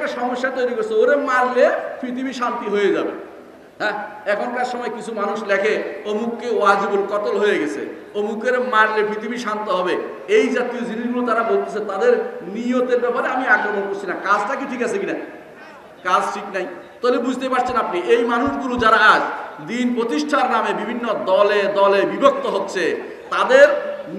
একটা সমস্যা তৈরি করছে, ওরে মারলে পৃথিবী শান্তি হয়ে যাবে। হ্যাঁ, এখনকার সময় কিছু মানুষ লেখে অমুককে ওয়াজিবুল কতল হয়ে গেছে, অমুকের মারলে পৃথিবী শান্ত হবে, এই জাতীয় জিনিসগুলো তারা বলতেছে। তাদের নিয়তের ব্যাপারে আমি আক্রমণ করছি না, কাজটা কি ঠিক আছে কিনা? কাজ ঠিক নাই। তাহলে বুঝতে পারছেন আপনি, এই মানুষগুলো যারা আজ দিন প্রতিষ্ঠার নামে বিভিন্ন দলে দলে বিভক্ত হচ্ছে, তাদের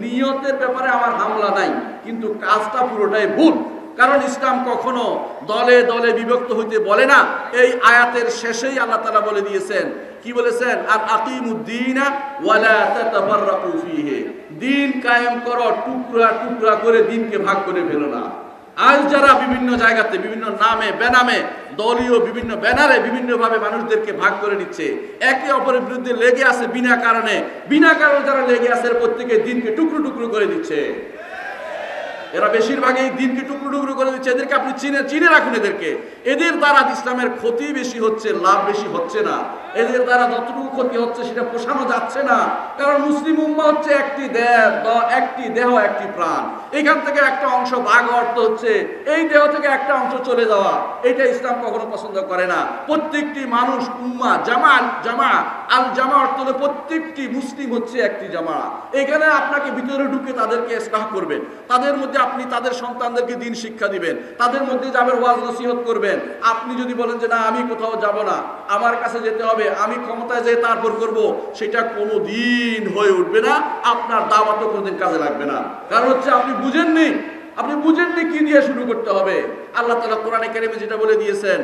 নিয়তের ব্যাপারে আমার হামলা নাই, কিন্তু কাজটা পুরোটাই ভুল। কারণ ইসলাম কখনো দলে দলে বিভক্ত হইতে বলে না। এই আয়াতের শেষেই আল্লাহ তাআলা বলে দিয়েছেন, কি বলেছেন? আর আকিমুদ্দিনা ওয়ালা তাতাফাররাকু ফীহি, দিন কায়েম করো, টুকরা টুকরা করে দিনকে ভাগ করে ফেলো না। আজ যারা বিভিন্ন জায়গাতে বিভিন্ন নামে বেনামে দলীয় বিভিন্ন ব্যানারে বিভিন্নভাবে মানুষদেরকে ভাগ করে নিচ্ছে, একে অপরের বিরুদ্ধে লেগে আছে বিনা কারণে যারা লেগে আছে প্রত্যেকে দিনকে টুকরো টুকরো করে দিচ্ছে। এরা বেশিরভাগই দিনকে টুকরো টুকরো করে দিচ্ছে। এদেরকে আপনি চিনে রাখুন। এদের দ্বারা ইসলামের ক্ষতি বেশি হচ্ছে, লাভ বেশি হচ্ছে না। এদের দ্বারা যতটুকু ক্ষতি হচ্ছে সেটা পোষানো যাচ্ছে না। কারণ মুসলিম উম্মাহ হচ্ছে একটি দেহ একটি প্রাণ। এখান থেকে একটা অংশ ভাগ অর্থ হচ্ছে এই দেহ থেকে একটা অংশ চলে যাওয়া। এটা ইসলাম কখনো পছন্দ করে না। প্রত্যেকটি মানুষ উম্মাহ, জামা অর্থ হলো প্রত্যেকটি মুসলিম হচ্ছে একটি জামা। এখানে আপনাকে ভিতরে ঢুকে তাদেরকে ইসলাহ করবেন, তাদের মধ্যে আপনি তাদের সন্তানদেরকে দিন শিক্ষা দিবেন, তাদের মধ্যে যাবেন ওয়াজ নসিহত করবেন। আপনি যদি বলেন যে না আমি কোথাও যাব না, আমার কাছে যেতে হবে, আমি ক্ষমতায় যেয়ে তারপর করব, সেটা কোনো দিন হয়ে উঠবে না। আপনার দাওয়াতও কোনোদিন কাজে লাগবে না। কারণ হচ্ছে আপনি বুঝেননি কি দিয়ে শুরু করতে হবে। আল্লাহ তাআলা কোরআনে কারিমে যেটা বলে দিয়েছেন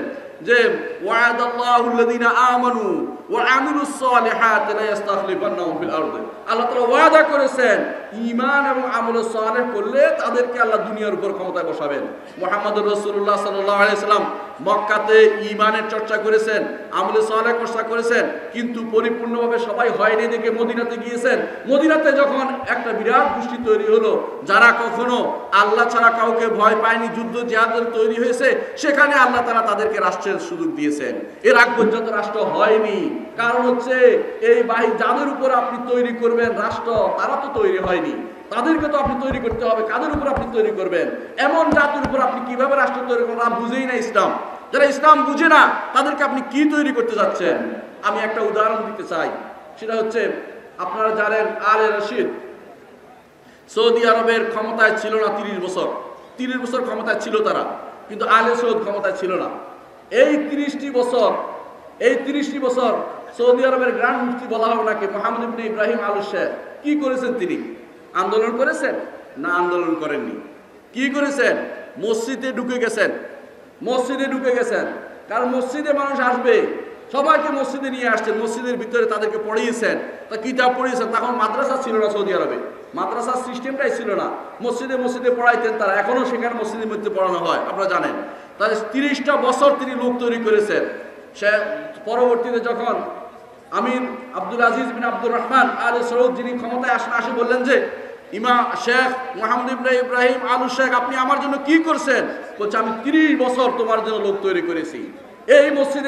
যে ওয়াদাল্লাহুল্লাযীনা আমানু ওয়া আমিলুস সালিহাতি লা ইস্তাখলিফান্নাহুম ফিল আরদি। আল্লাহ তাআলা ওয়াদা করেছেন ঈমান এবং আমল সালেহ করলে তাদেরকে আল্লাহ দুনিয়ার উপর ক্ষমতায় বসাবেন। মুহাম্মদুর রাসূলুল্লাহ সাল্লাল্লাহু আলাইহি সাল্লাম মক্কাতে ঈমানের চর্চা করেছেন, আমল সালেহ চর্চা করেছেন, কিন্তু পরিপূর্ণভাবে সবাই হয়নি দেখে মদিনাতে গিয়েছেন। মদিনাতে যখন একটা বিরাট গোষ্ঠী তৈরি হলো, যারা কখনো আল্লাহ ছাড়া কাউকে ভয় পায়নি, যুদ্ধ জিহাদের তৈরি হয়েছে, সেখানে আল্লাহ তাআলা তাদেরকে রাষ্ট্রের সুযোগ দিয়েছেন। এর আগ পর্যন্ত রাষ্ট্র হয়নি। কারণ হচ্ছে এই যাদের উপর আপনি তৈরি করবেন রাষ্ট্র, তারা তো তৈরি হয়নি। তাদেরকে তো আপনি তৈরি করতে হবে। কাদের উপর আপনি তৈরি করবেন? এমন জাতির উপর আপনি কিভাবে রাষ্ট্র তৈরি করবেন? বুঝেই না ইসলাম। যারা ইসলাম বুঝে না তাদেরকে আপনি কি তৈরি করতে যাচ্ছেন? আমি একটা উদাহরণ দিতে চাই। সেটা হচ্ছে, আপনারা জানেন আলে রশিদ সৌদি আরবের ক্ষমতায় ছিল না 30 বছর ক্ষমতায় ছিল তারা, কিন্তু আলে সৌদ ক্ষমতায় ছিল না। এই 30টি বছর সৌদি আরবের গ্র্যান্ড মুফতি বলা হয় ওনাকে, মোহাম্মদ ইবনে ইব্রাহিম আল শেখ। কি করেছেন তিনি? আন্দোলন করেছেন? না, আন্দোলন করেননি। কি করেছেন? মসজিদে ঢুকে গেছেন। কারণ মসজিদে মানুষ আসবে, সবাইকে মসজিদে নিয়ে আসছেন, মসজিদের ভিতরে তাদেরকে পড়িয়েছেন, তা কিতাব পড়িয়েছেন। তখন মাদ্রাসা ছিল না সৌদি আরবে, মাদ্রাসার সিস্টেমটাই ছিল না। মসজিদে পড়াইতেন তারা, এখনো সেখানে মসজিদের মধ্যে পড়ানো হয়, আপনারা জানেন। তাহলে 30টা বছর তিনি লোক তৈরি করেছেন। সে পরবর্তীতে যখন আমির আব্দুল আজিজ বিন আব্দুর রহমান আল সৌদ যিনি ক্ষমতায় আসে বললেন যে ইমাম শেখ মোহাম্মদ ইবনে ইব্রাহিম আলু শেখ, আপনি আমার জন্য কি করছেন? বলছে আমি 30 বছর তোমার জন্য লোক তৈরি করেছি। এই মসজিদ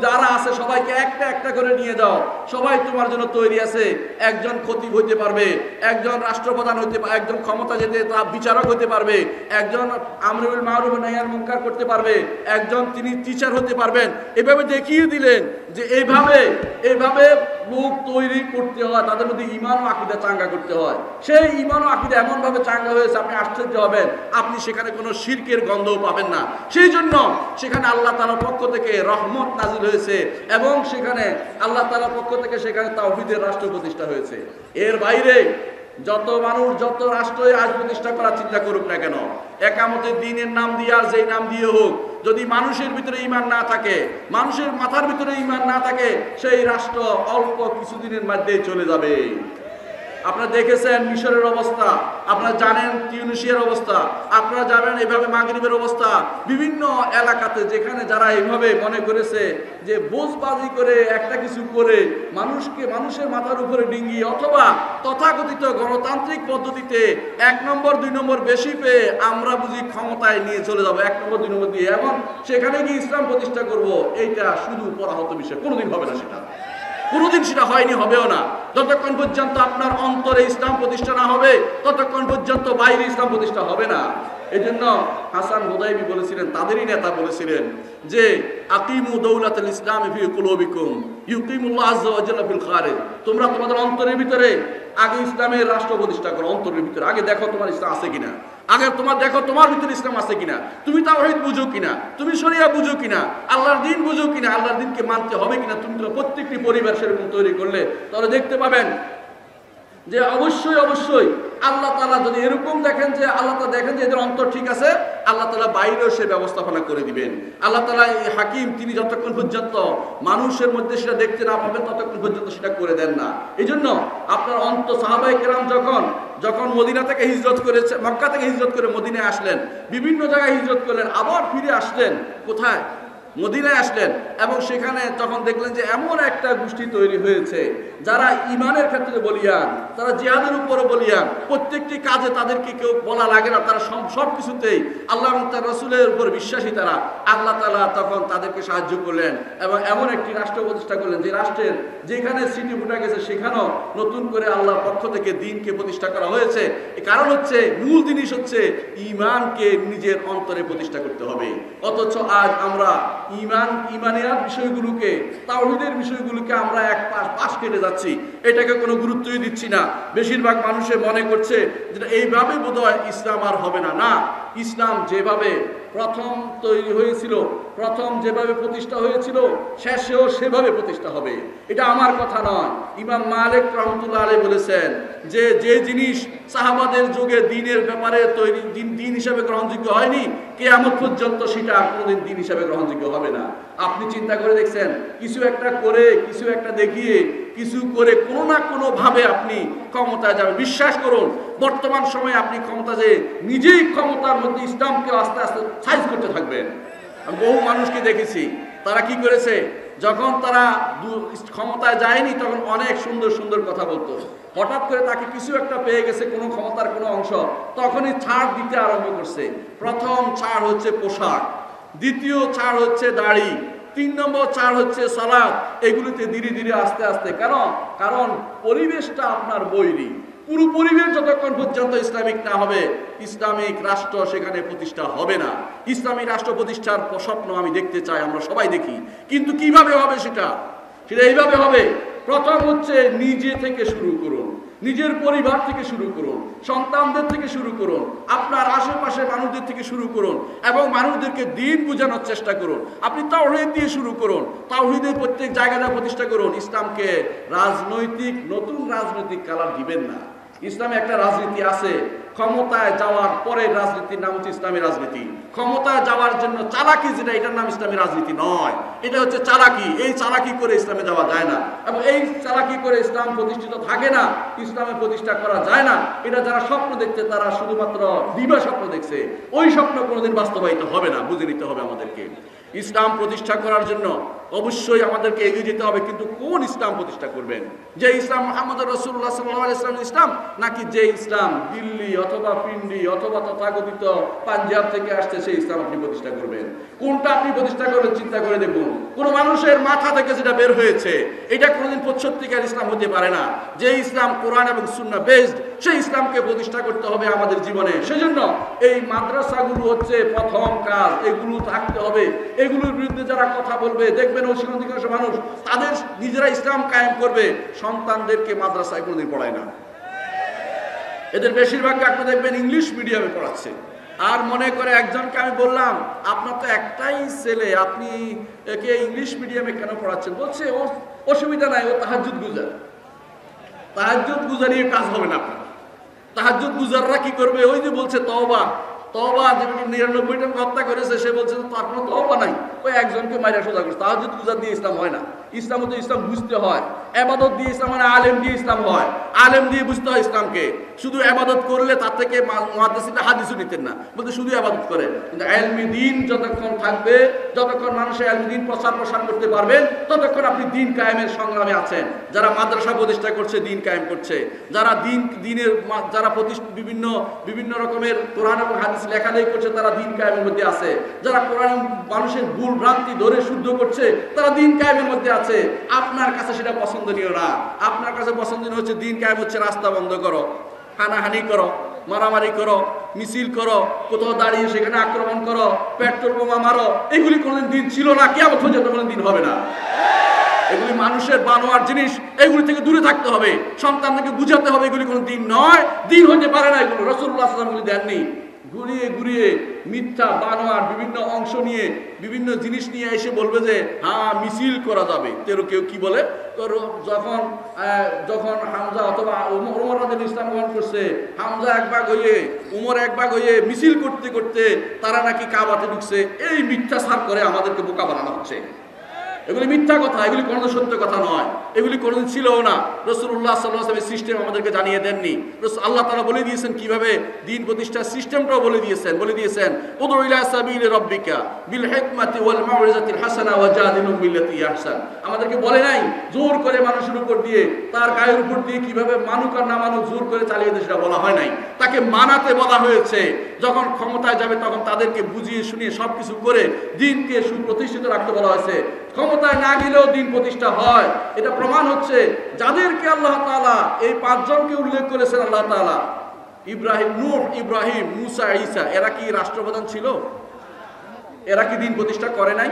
যারা আছে সবাইকে একটা করে নিয়ে যাও, সবাই তোমার জন্য তৈরি আছে। একজন খতিব হইতে পারবে, একজন রাষ্ট্রপ্রধান হইতে পারবে, একজন ক্ষমতা যেতে বিচারক হতে পারবে, একজন আমর বিল মারুফ ওয়া নাহি আনিল মুনকার করতে পারবে, একজন তিনি টিচার হতে পারবেন। এভাবে দেখিয়ে দিলেন যে এইভাবে লোক তৈরি করতে হয়, তাদের মধ্যে ঈমান ও আকীদা চাঙ্গা করতে হয়। সেই ঈমান ও আকীদা এমন ভাবে চাঙ্গা হয়েছে আপনি আশ্চর্য হবেন, আপনি সেখানে কোনো শিরকের গন্ধও পাবেন না। সেই জন্য সেখানে আল্লাহ তাআলার পক্ষ থেকে রহমত নাজিল হয়েছে এবং সেখানে আল্লাহ তাআলার পক্ষ থেকে সেখানে তাওহীদের রাষ্ট্র প্রতিষ্ঠা হয়েছে। এর বাইরে যত মানুষ যত রাষ্ট্রই আজ প্রতিষ্ঠা করার চিন্তা করুক না কেন, একামতের দিনের নাম দিয়ে আর যেই নাম দিয়ে হোক, যদি মানুষের ভিতরে ঈমান না থাকে, মানুষের মাথার ভিতরে ঈমান না থাকে, সেই রাষ্ট্র অল্প কিছুদিনের মধ্যেই চলে যাবে। আপনারা দেখেছেন মিশরের অবস্থা, আপনারা জানেন তিউনিসিয়ার অবস্থা, আপনারা জানেন এভাবে মাগরিবের অবস্থা। বিভিন্ন এলাকাতে যেখানে যারা এইভাবে মনে করেছে যে বোঝবাজি করে একটা কিছু করে মানুষের মাথার উপরে ডিঙ্গি অথবা তথাকথিত গণতান্ত্রিক পদ্ধতিতে 1 নম্বর 2 নম্বর বেশি পেয়ে আমরা বুঝি ক্ষমতায় নিয়ে চলে যাবো 1 নম্বর 2 নম্বর দিয়ে, এবং সেখানে গিয়ে ইসলাম প্রতিষ্ঠা করব, এইটা শুধু পরাহত বিষয়, কোনোদিন হবে না। সেটা কোনোদিন সেটা হয়নি, হবেও না। যতক্ষণ পর্যন্ত আপনার অন্তরে ইসলাম প্রতিষ্ঠা না হবে ততক্ষণ পর্যন্ত বাইরে ইসলাম প্রতিষ্ঠা হবে না। এই জন্য হাসান হুদাইবি বলেছিলেন, তাদেরই নেতা বলেছিলেন যে আকিমু দৌলাতুল ইসলাম ফি কুলুবিকুম ইউকিমুল্লাহ আযজা ওয়া জাল্লা ফিল খারিজ। তোমরা তোমাদের অন্তরের ভিতরে আগে ইসলামের রাষ্ট্র প্রতিষ্ঠা করো। অন্তরের ভিতরে আগে দেখো তোমার ইসলাম আছে কিনা, আগে তোমার দেখো তোমার ভিতরে ইসলাম আছে কিনা, তুমি তাওহীদ বুঝো কিনা, তুমি শরিয়া বুঝো কিনা, আল্লাহর দ্বীন বুঝো কিনা, আল্লাহর দ্বীনকে মানতে হবে কিনা। তুমি তো প্রত্যেকটি পরিবার সেরকম তৈরি করলে তাহলে দেখতে পাবেন যে অবশ্যই অবশ্যই আল্লাহ তাআলা যদি এরকম দেখেন যে আল্লাহ তাআলা দেখেন যে এদের অন্তর ঠিক আছে, আল্লাহ তাআলা বাইরেও সে ব্যবস্থাপনা করে দিবেন। আল্লাহ তাআলা এই হাকিম, তিনি যতক্ষণ পর্যন্ত মানুষের মধ্যে সেটা দেখতে না পাবেন ততক্ষণ পর্যন্ত সেটা করে দেন না। এই জন্য আপনার সাহাবায়ে কেরাম যখন মদিনা থেকে হিজরত করেছে, মক্কা থেকে হিজরত করে মদিনায় আসলেন, বিভিন্ন জায়গায় হিজরত করলেন, আবার ফিরে আসলেন কোথায়? মদিনায় আসলেন। এবং সেখানে তখন দেখলেন যে এমন একটা গোষ্ঠী তৈরি হয়েছে যারা ইমানের ক্ষেত্রে বলিয়ান, তারা জিহাদের উপরও বলিয়ান, প্রত্যেকটি কাজে তাদেরকে কেউ বলা লাগে না, তারা সব কিছুতেই আল্লাহ এবং তার রাসূলের উপর বিশ্বাসী তারা। আল্লাহ তাআলা তখন তাদেরকে সাহায্য করলেন এবং এমন একটি রাষ্ট্র প্রতিষ্ঠা করলেন যে রাষ্ট্রের যেখানে সিটি ফুটা গেছে সেখানেও নতুন করে আল্লাহর পক্ষ থেকে দ্বীনকে প্রতিষ্ঠা করা হয়েছে। কারণ হচ্ছে, মূল জিনিস হচ্ছে ঈমানকে নিজের অন্তরে প্রতিষ্ঠা করতে হবে। অথচ আজ আমরা ইমানিয়াত বিষয়গুলোকে, তাওহীদের বিষয়গুলোকে আমরা এক পাশ কেটে যাচ্ছি, এটাকে কোনো গুরুত্বই দিচ্ছি না। বেশিরভাগ মানুষে মনে করছে যে এইভাবে বোধহয় ইসলাম আর হবে না। না, ইসলাম যেভাবে প্রথম তৈরি হয়েছিল, প্রথম যেভাবে প্রতিষ্ঠা হয়েছিল, শেষেও সেভাবে প্রতিষ্ঠা হবে। এটা আমার কথা নয়, ইমাম মালিক রাহমাতুল্লাহ আলাইহি বলেছেন যে যে জিনিস সাহাবাদের যুগে দ্বীনের ব্যাপারে তৈরি দ্বীন হিসাবে গ্রহণযোগ্য হয়নি, কিয়ামত পর্যন্ত সেটা আর কোনোদিন দ্বীন হিসাবে গ্রহণযোগ্য হবে না। আপনি চিন্তা করে দেখছেন, কিছু একটা করে, কিছু একটা দেখিয়ে, কিছু করে কোনো না কোনো ভাবে আপনি ক্ষমতায় যাবেন। বিশ্বাস করুন, বর্তমান সময়ে আপনি ক্ষমতা যে নিজেই ক্ষমতার মধ্যে ইসলামকে আস্তে আস্তে সাইজ করতে থাকবেন। আমি বহু মানুষকে দেখেছি, তারা কি করেছে, যখন তারা ক্ষমতায় যায়নি তখন অনেক সুন্দর সুন্দর কথা বলতো। হঠাৎ করে তাকে কিছু একটা পেয়ে গেছে, কোনো ক্ষমতার কোনো অংশ, তখনই ছাড় দিতে আরম্ভ করছে। প্রথম ছাড় হচ্ছে পোশাক, দ্বিতীয় ছাড় হচ্ছে দাড়ি, 3 নম্বর ছাড় হচ্ছে সালাত। এগুলোতে ধীরে ধীরে আস্তে আস্তে, কারণ পরিবেশটা আপনার বৈরী। পুরো পরিবেশ যতক্ষণ পর্যন্ত ইসলামিক না হবে, ইসলামিক রাষ্ট্র সেখানে প্রতিষ্ঠা হবে না। ইসলামিক রাষ্ট্র প্রতিষ্ঠার স্বপ্ন আমি দেখতে চাই, আমরা সবাই দেখি, কিন্তু কিভাবে হবে সেটা এইভাবে হবে। প্রথম হচ্ছে নিজে থেকে শুরু করুন, নিজের পরিবার থেকে শুরু করুন, সন্তানদের থেকে শুরু করুন, আপনার আশেপাশে মানুষদের থেকে শুরু করুন এবং মানুষদেরকে দ্বীন বোঝানোর চেষ্টা করুন। আপনি তাওহীদ দিয়ে শুরু করুন, তাওহীদের প্রত্যেক জায়গায় প্রতিষ্ঠা করুন। ইসলামকে নতুন রাজনৈতিক কালার দিবেন না। ইসলামে একটা রাজনীতি আছে, ক্ষমতায় যাওয়ার পরের রাজনীতির নাম হচ্ছে ইসলামী রাজনীতি। ক্ষমতায় যাওয়ার জন্য চালাকি যেটা, এটার নাম ইসলামী রাজনীতি নয়, এটা হচ্ছে চালাকি। এই চালাকি করে ইসলামে যাওয়া যায় না এবং এই চালাকি করে ইসলাম প্রতিষ্ঠিত থাকে না, ইসলামে প্রতিষ্ঠা করা যায় না। এটা যারা স্বপ্ন দেখছে তারা শুধুমাত্র দিবা স্বপ্ন দেখছে, ওই স্বপ্ন কোনোদিন বাস্তবায়িত হবে না। বুঝে নিতে হবে আমাদেরকে, ইসলাম প্রতিষ্ঠা করার জন্য অবশ্যই আমাদেরকে এগিয়ে যেতে হবে। কিন্তু কোন ইসলাম প্রতিষ্ঠা করবেন? যে ইসলাম মুহাম্মদ রাসূলুল্লাহ সাল্লাল্লাহু আলাইহি ওয়াসাল্লামের ইসলাম, নাকি যে ইসলাম দিল্লি অথবা পিন্ডি অথবা তথাকথিত পাঞ্জাব থেকে আসছে সেই ইসলাম আপনি প্রতিষ্ঠা করবেন? কোনটা আপনি প্রতিষ্ঠা করবেন চিন্তা করে দেখুন। কোন মানুষের মাথা থেকে যেটা বের হয়েছে এটা কোনোদিন সত্যিকার ইসলাম হতে পারে না। যে ইসলাম কোরআন এবং সুন্নাহ বেসড, সেই ইসলামকে প্রতিষ্ঠা করতে হবে আমাদের জীবনে। সেজন্য এই মাদ্রাসাগুলো হচ্ছে প্রথম কাজ, এগুলো থাকতে হবে। এগুলোর বিরুদ্ধে যারা কথা বলবে, দেখবেন অধিকাংশ মানুষ তাদের নিজেরা ইসলাম কায়েম করবে, সন্তানদেরকে মাদ্রাসায় কোনোদিন পড়ায় না। এদের বেশিরভাগকে আপনি দেখবেন ইংলিশ মিডিয়ামে পড়াচ্ছে। আর মনে করে একজনকে আমি বললাম, আপনার তো একটাই ছেলে, আপনি একে ইংলিশ মিডিয়ামে কেন পড়াচ্ছেন? বলছে অসুবিধা নাই, ও তাহাজ্জুদ গুজার। তাহাজ্জুদ গুজারিয়ে কাজ হবে না আপনার। তাহাজ্জুদ গুজাররা কি করবে? ওই যে বলছে তওবা, যে 99টা হত্যা করেছে, সে বলছে তার কোনো তওবা নাই, ওই একজনকে মাইরা সোজা করছে। তাহাজ্জুদ গুজার দিয়ে ইসলাম হয় না। ইসলাম তো ইসলাম বুঝতে হয়, ইবাদত দিয়ে ইসলাম হয় না, আলেম দিয়ে ইসলাম হয়। আলেম দিয়ে বুঝতে হয় ইসলামকে। শুধু ইবাদত করলে তার থেকে মুহাদ্দিসিনরা হাদিসও নিতেন না, বলতে শুধু ইবাদত করেন। কিন্তু ইলমি দ্বীন যতক্ষণ থাকবে, যতক্ষণ মানুষের ইলমি দ্বীন প্রসার করতে পারবেন, ততক্ষণ আপনি দ্বীন কায়েমের সংগ্রামে আছেন। যারা মাদ্রাসা প্রতিষ্ঠা করছে, দ্বীন কায়েম করছে, যারা দ্বীনের যারা বিভিন্ন রকমের কোরআন এবং হাদিস লেখালেখি করছে, তারা দ্বীন কায়েমের মধ্যে আছে। যারা কোরআন মানুষের ভুল ভ্রান্তি ধরে শুদ্ধ করছে, তারা দ্বীন কায়েমের মধ্যে আছে। আপনার কাছে সেটা পছন্দনীয় না। আপনার কাছে পছন্দনীয় হচ্ছে দ্বীন কায়েম হচ্ছে রাস্তা বন্ধ করো, হানাহানি করো, মারামারি করো, মিছিল করো, কোথাও দাঁড়িয়ে সেখানে আক্রমণ করো, পেট্রোল বোমা মারো। এগুলি কোনোদিন দিন ছিল না, কিয়ামত পর্যন্ত কোনো দিন হবে না। এগুলি মানুষের বানোয়ার জিনিস, এগুলি থেকে দূরে থাকতে হবে। সন্তানদেরকে বুঝাতে হবে এগুলি কোনো দিন নয়, দিন হতে পারে না। এগুলো রাসূলুল্লাহ সাল্লাল্লাহু আলাইহি ওয়াসাল্লাম দেননি। ঘুরিয়ে ঘুরিয়ে মিথ্যা বানোয়ার বিভিন্ন অংশ নিয়ে, বিভিন্ন জিনিস নিয়ে এসে বলবে যে হ্যাঁ মিছিল করা যাবে। কেউ কি বলে, যখন হামজা অথবা ওমর রাদিয়াল্লাহু ইসলাম গ্রহণ করছে, হামজা এক ভাগ হয়ে, ওমর এক ভাগ হয়ে মিছিল করতে করতে তারা নাকি কাবাতে ঢুকছে। এই মিথ্যা সার করে আমাদেরকে বোকা বানানো হচ্ছে। এগুলি মিথ্যা কথা, এগুলি কোনোদিন সত্য কথা নয়, এগুলি কোনোদিন ছিলও না। রাসূলুল্লাহ সাল্লাল্লাহু আলাইহি ওয়াসাল্লাম সিস্টেম আমাদেরকে জানিয়ে দেননি। আল্লাহ তাআলা বলে দিয়েছেন কিভাবে দ্বীন প্রতিষ্ঠার সিস্টেমটাও বলে দিয়েছেন উদউ ইলা সাবিলি রাব্বিকা বিল হিকমাতি ওয়াল মাউইযাতিল হাসানা ওয়াজাদিলুহুম বিল্লাতী আহসান। আমাদেরকে বলে নাই জোর করে মানুষের উপর দিয়ে, তার গায়ের উপর দিয়ে কিভাবে মানুক আর না মানুক জোর করে চালিয়ে দিয়ে, সেটা বলা হয় নাই। তাকে মানাতে বলা হয়েছে। যখন ক্ষমতায় যাবে তখন তাদেরকে বুঝিয়ে শুনিয়ে সবকিছু করে দ্বীনকে সুপ্রতিষ্ঠিত রাখতে বলা হয়েছে। ক্ষমতায় না গেলেও দ্বীন প্রতিষ্ঠা হয়। এটা প্রমাণ হচ্ছে যাদেরকে আল্লাহ তাআলা এই পাঁচজনকে উল্লেখ করেছেন, আল্লাহ তাআলা নূহ, ইব্রাহিম, মুসা, ঈসা, এরা কি রাষ্ট্রপ্রধান ছিল? এরা কি দ্বীন প্রতিষ্ঠা করে নাই?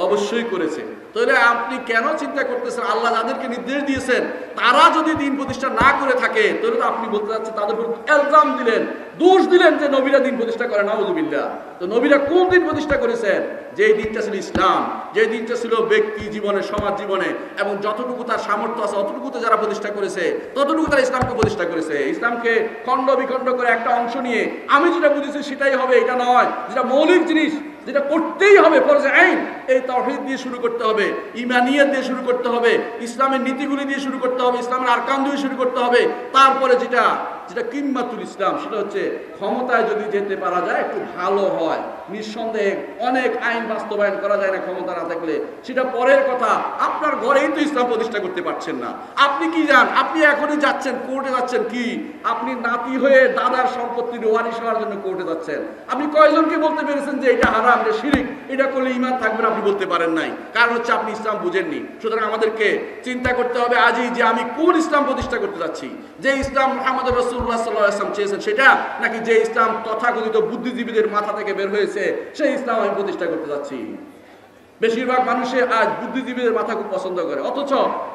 অবশ্যই করেছে। তাহলে আপনি কেন চিন্তা করতেছেন আল্লাহ যাদেরকে নির্দেশ দিয়েছেন তারা যদি দ্বীন প্রতিষ্ঠা না করে থাকে, তাহলে তো আপনি বলতে যাচ্ছেন তাদের উপর ইলজাম দিলেন, দোষ দিলেন যে নবীরা দ্বীন প্রতিষ্ঠা করে। নাউযুবিল্লাহ। তো নবীরা কোন দ্বীন প্রতিষ্ঠা করেছেন? যে দিনটা ছিল ইসলাম, যে দিনটা ছিল ব্যক্তি জীবনে, সমাজ জীবনে, এবং যতটুকু তার সামর্থ্য আছে অতটুকুতে যারা প্রতিষ্ঠা করেছে ততটুকু তারা ইসলামকে প্রতিষ্ঠা করেছে। ইসলামকে খণ্ড বিখণ্ড করে একটা অংশ নিয়ে আমি যেটা বুঝেছি সেটাই হবে এটা নয়। যেটা মৌলিক জিনিস, যেটা করতেই হবে, ফরজে আইন, এই তাওহীদ দিয়ে শুরু করতে হবে, ঈমানিয়াত দিয়ে শুরু করতে হবে, ইসলামের নীতিগুলি দিয়ে শুরু করতে হবে, ইসলামের আরকান দিয়ে শুরু করতে হবে। তারপরে যেটা কিম্মাতুল ইসলাম, সেটা হচ্ছে ক্ষমতায় যদি যেতে পারা যায় একটু ভালো হয়। নিঃসন্দেহে অনেক আইন বাস্তবায়ন করা যায় না ক্ষমতা না থাকলে, সেটা পরের কথা। আপনার ঘরেই তো ইসলাম প্রতিষ্ঠা করতে পারছেন না। আপনি কি যান, আপনি এখনই যাচ্ছেন কোর্টে যাচ্ছেন, কি আপনি নাতি হয়ে দাদার সম্পত্তির ওয়ারিশ হওয়ার জন্য কোর্টে যাচ্ছেন। আপনি কয়জনকে বলতে পেরেছেন যে এটা হারাম, এটা শিরক, এটা করলে ঈমান থাকবে না? আপনি বলতে পারেন নাই, কারণ হচ্ছে আপনি ইসলাম বুঝেননি। সুতরাং আমাদেরকে চিন্তা করতে হবে আজই যে আমি কোন ইসলাম প্রতিষ্ঠা করতে যাচ্ছি। যে ইসলাম মুহাম্মদ রাসূলুল্লাহ সাল্লাল্লাহু আলাইহি ওয়াসাল্লাম চেয়েছেন সেটা, নাকি যে ইসলাম তথাকথিত বুদ্ধিজীবীদের মাথা থেকে বের হয়েছে সেই ইসলাম আমি প্রতিষ্ঠা করতে যাচ্ছি? বেশিরভাগ মানুষে আজ বুদ্ধিজীবীদের মাথা খুব পছন্দ করে, অথচ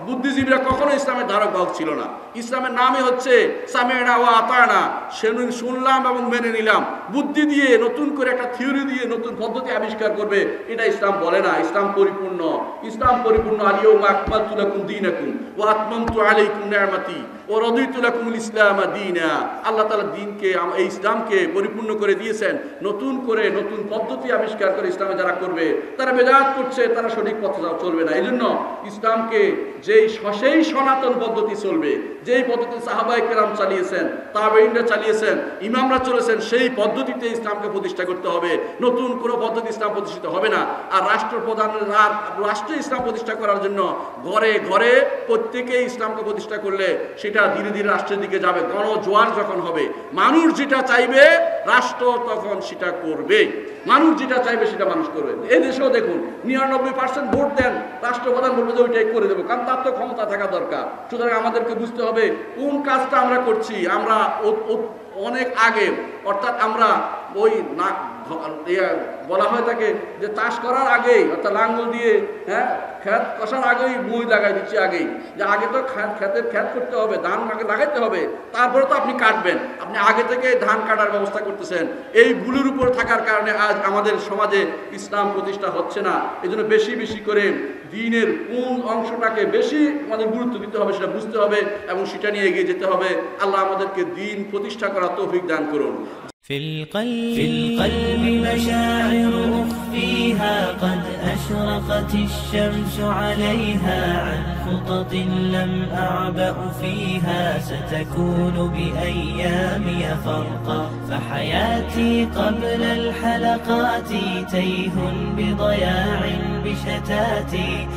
বুদ্ধিজীবীরা কখনো ইসলামের ধারক বাহক ছিল না। ইসলামের নামই হচ্ছে সামি'না ওয়া আতা'না, শুনলাম এবং মেনে নিলাম। বুদ্ধি দিয়ে নতুন করে একটা থিওরি দিয়ে নতুন পদ্ধতি আবিষ্কার করবে, এটা ইসলাম বলে না। ইসলাম পরিপূর্ণ, ইসলাম পরিপূর্ণ। আল-ইয়াওমা আকমালতু লাকুম দীনাকুম ওয়া আতমামতু আলাইকুম নি'মাতি ওয়া রাদিতু লাকুমুল ইসলামা দীনা। আল্লাহ তাআলা দ্বীনকে, এই ইসলামকে পরিপূর্ণ করে দিয়েছেন। নতুন করে নতুন পদ্ধতি আবিষ্কার করে ইসলামে যারা করবে তারা বেদাত করছে, তারা সঠিক পথে চলবে না। এই জন্য ইসলামকে সেই সনাতন পদ্ধতি চলবে, যেই পদ্ধতি সাহাবায়ে কেরাম চালিয়েছেন, তাবেঈনরা চালিয়েছেন, ইমামরা চলেছেন, সেই পদ্ধতিতে ইসলামকে প্রতিষ্ঠা করতে হবে। নতুন কোনো পদ্ধতি ইসলাম প্রতিষ্ঠিত হবে না। আর রাষ্ট্রে ইসলাম প্রতিষ্ঠা করার জন্য ঘরে ঘরে প্রত্যেকেই ইসলামকে প্রতিষ্ঠা করলে সেটা ধীরে ধীরে রাষ্ট্রের দিকে যাবে। গণজোয়ার যখন হবে, মানুষ যেটা চাইবে রাষ্ট্র তখন সেটা করবে। মানুষ যেটা চাইবে সেটা মানুষ করবে। এই দেশেও দেখুন 99% ভোট দেন, রাষ্ট্রপ্রধান বলবে যে ওইটাই করে দেবো, কারণ তার তো ক্ষমতা থাকা দরকার। সুতরাং আমাদেরকে বুঝতে হবে কোন কাজটা আমরা করছি। আমরা অনেক আগে, অর্থাৎ আমরা ওই বলা হয় থাকে যে চাষ করার আগেই, অর্থাৎ লাঙ্গল দিয়ে ক্ষেত কষার আগেই মই লাগাই দিচ্ছি, আগেই যে আগে তো ক্ষেত করতে হবে, ধান আগে লাগাইতে হবে, তারপরে তো আপনি কাটবেন। আপনি আগে থেকে ধান কাটার ব্যবস্থা করতেছেন। এই ভুলের উপর থাকার কারণে আজ আমাদের সমাজে ইসলাম প্রতিষ্ঠা হচ্ছে না। এই জন্য বেশি বেশি করে দ্বীনের কোন অংশটাকে বেশি আমাদের গুরুত্ব দিতে হবে সেটা বুঝতে হবে এবং সেটা নিয়ে এগিয়ে যেতে হবে। আল্লাহ আমাদেরকে দ্বীন প্রতিষ্ঠা করার তৌফিক দান করুন। في القلب مشاعر أخفيها قد أشرقت أشرقت الشمس عليها عن خطط لم أعبأ فيها ستكون بأيامي فرقا فحياتي قبل الحلقات تيه بضياع بشتاتي